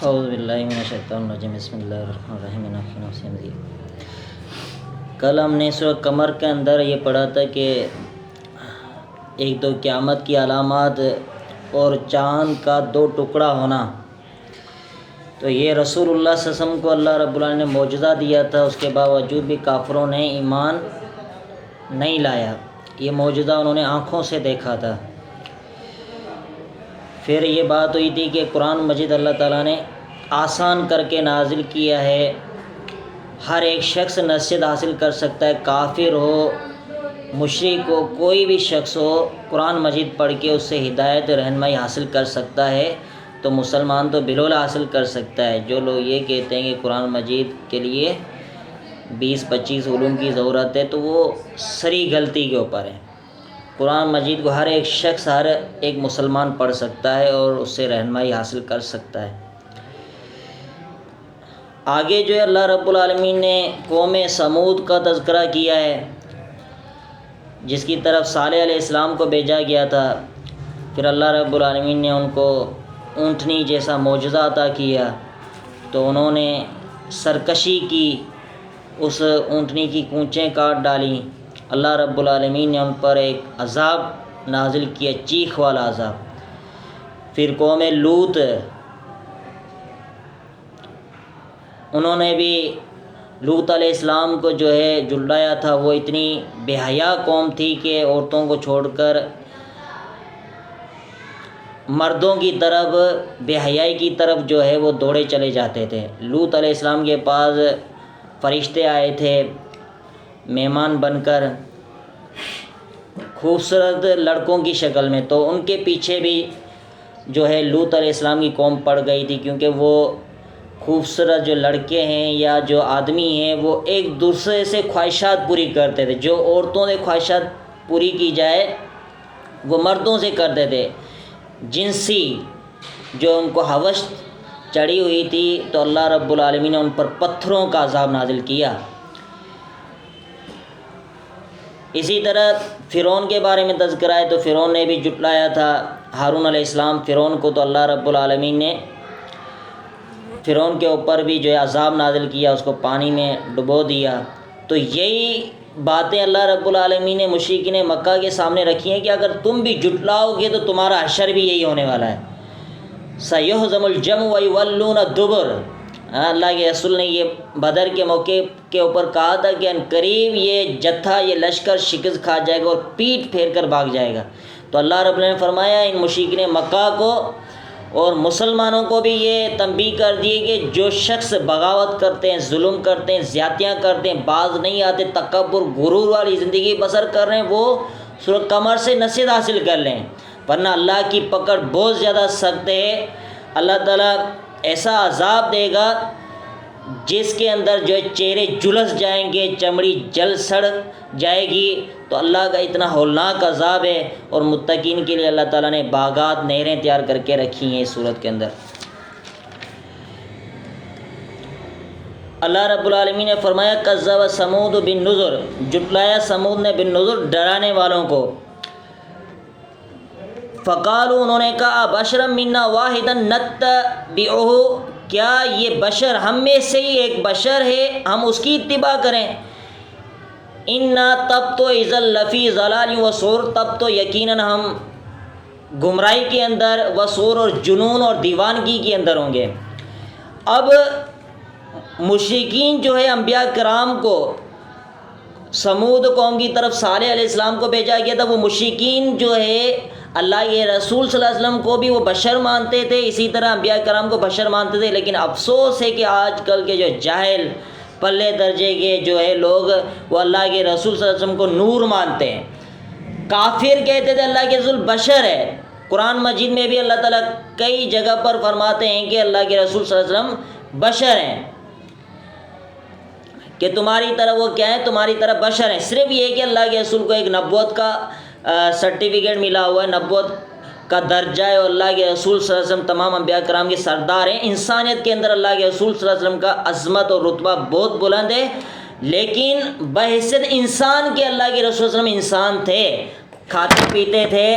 اعوذ باللہ من الشیطان الرجیم بسم اللہ الرحمن الرحیم۔ کل ہم نے سورہ قمر کے اندر یہ پڑھا تھا کہ ایک تو قیامت کی علامات اور چاند کا دو ٹکڑا ہونا، تو یہ رسول اللہ صلی اللہ علیہ وسلم کو اللہ رب العالمین نے معجزہ دیا تھا، اس کے باوجود بھی کافروں نے ایمان نہیں لایا۔ یہ معجزہ انہوں نے آنکھوں سے دیکھا تھا۔ پھر یہ بات ہوئی تھی کہ قرآن مجید اللہ تعالیٰ نے آسان کر کے نازل کیا ہے، ہر ایک شخص نصیحت حاصل کر سکتا ہے، کافر ہو مشرک ہو کوئی بھی شخص ہو، قرآن مجید پڑھ کے اس سے ہدایت رہنمائی حاصل کر سکتا ہے۔ تو مسلمان تو بالکل حاصل کر سکتا ہے۔ جو لوگ یہ کہتے ہیں کہ قرآن مجید کے لیے 20-25 علوم کی ضرورت ہے تو وہ سری غلطی کے اوپر ہے۔ قرآن مجید کو ہر ایک شخص، ہر ایک مسلمان پڑھ سکتا ہے اور اس سے رہنمائی حاصل کر سکتا ہے۔ آگے جو ہے اللہ رب العالمین نے قوم سمود کا تذکرہ کیا ہے، جس کی طرف صالح علیہ السلام کو بھیجا گیا تھا۔ پھر اللہ رب العالمین نے ان کو اونٹنی جیسا معجزہ عطا کیا، تو انہوں نے سرکشی کی، اس اونٹنی کی کونچیں کاٹ ڈالیں۔ اللہ رب العالمین نے ان پر ایک عذاب نازل کیا، چیخ والا عذاب۔ پھر قوم لوط، انہوں نے بھی لوط علیہ السلام کو جو ہے جھٹلایا تھا۔ وہ اتنی بے حیا قوم تھی کہ عورتوں کو چھوڑ کر مردوں کی طرف، بے حیائی کی طرف جو ہے وہ دوڑے چلے جاتے تھے۔ لوط علیہ السلام کے پاس فرشتے آئے تھے مہمان بن کر، خوبصورت لڑکوں کی شکل میں، تو ان کے پیچھے بھی جو ہے لوط علیہ السلام کی قوم پڑ گئی تھی، کیونکہ وہ خوبصورت جو لڑکے ہیں یا جو آدمی ہیں وہ ایک دوسرے سے خواہشات پوری کرتے تھے۔ جو عورتوں سے خواہشات پوری کی جائے وہ مردوں سے کرتے تھے، جنسی جو ان کو ہوس چڑھی ہوئی تھی، تو اللہ رب العالمین نے ان پر پتھروں کا عذاب نازل کیا۔ اسی طرح فرعون کے بارے میں تذکرہ ہے، تو فرعون نے بھی جھٹلایا تھا ہارون علیہ السلام۔ فرعون کو تو اللہ رب العالمین نے فرعون کے اوپر بھی جو ہے عذاب نازل کیا، اس کو پانی میں ڈبو دیا۔ تو یہی باتیں اللہ رب العالمین نے مشرکین مکہ کے سامنے رکھی ہیں کہ اگر تم بھی جھٹلاؤ گے تو تمہارا حشر بھی یہی ہونے والا ہے۔ سَيُهْزَمُ الْجَمْعُ وَيُوَلُّونَ الدُّبُرَ۔ اللہ کے رسول نے یہ بدر کے موقع کے اوپر کہا تھا کہ ان قریب یہ جتھا، یہ لشکر شکست کھا جائے گا اور پیٹ پھیر کر بھاگ جائے گا۔ تو اللہ رب نے فرمایا ان مشرکین مکہ کو اور مسلمانوں کو بھی یہ تنبیہ کر دی کہ جو شخص بغاوت کرتے ہیں، ظلم کرتے ہیں، زیادتیاں کرتے ہیں، باز نہیں آتے، تکبر غرور والی زندگی بسر کر رہے ہیں، وہ سورہ قمر سے نصیحت حاصل کر لیں، ورنہ اللہ کی پکڑ بہت زیادہ سخت ہے۔ اللہ تعالیٰ ایسا عذاب دے گا جس کے اندر جو ہے چہرے جھلس جائیں گے، چمڑی جل سڑ جائے گی۔ تو اللہ کا اتنا ہولناک عذاب ہے، اور متقین کے لیے اللہ تعالیٰ نے باغات، نہریں تیار کر کے رکھی ہیں اس صورت کے اندر۔ اللہ رب العالمین نے فرمایا کذب ثمود بالنذر، جھٹلایا سمود نے بالنذر، ڈرانے والوں کو۔ فقالوا، انہوں نے کہا بشرا منا واحدا نتبعہ، کیا یہ بشر ہم میں سے ہی ایک بشر ہے، ہم اس کی اتباع کریں؟ انا تب تو اذا لفی ضلال و سعور، تب تو یقیناً ہم گمراہی کے اندر، وسعور اور جنون اور دیوانگی کے اندر ہوں گے۔ اب مشرکین جو ہے انبیاء کرام کو، سمود قوم کی طرف صالح علیہ السلام کو بھیجا گیا تھا، وہ مشرکین جو ہے اللہ کے رسول صلی اللہ علیہ وسلم کو بھی وہ بشر مانتے تھے، اسی طرح انبیاء کرام کو بشر مانتے تھے۔ لیکن افسوس ہے کہ آج کل کے جو جاہل پلے درجے کے جو ہے لوگ، وہ اللہ کے رسول صلی اللہ علیہ وسلم کو نور مانتے ہیں۔ کافر کہتے تھے اللہ کے رسول بشر ہے۔ قرآن مجید میں بھی اللہ تعالیٰ کئی جگہ پر فرماتے ہیں کہ اللہ کے رسول صلی اللہ علیہ وسلم بشر ہیں، کہ تمہاری طرح وہ کیا ہے، تمہاری طرح بشر ہیں۔ صرف یہ کہ اللہ کے رسول کو ایک نبوت کا سرٹیفکیٹ ملا ہوا ہے، نبوت کا درجہ ہے، اور اللہ کے رسول صلی اللہ علیہ وسلم تمام انبیاء کرام کے سردار ہیں۔ انسانیت کے اندر اللہ کے رسول صلی اللہ علیہ وسلم کا عظمت اور رتبہ بہت بلند ہے، لیکن بحیثیت انسان کے اللہ کے رسول صلی اللہ علیہ وسلم انسان تھے، کھاتے پیتے تھے،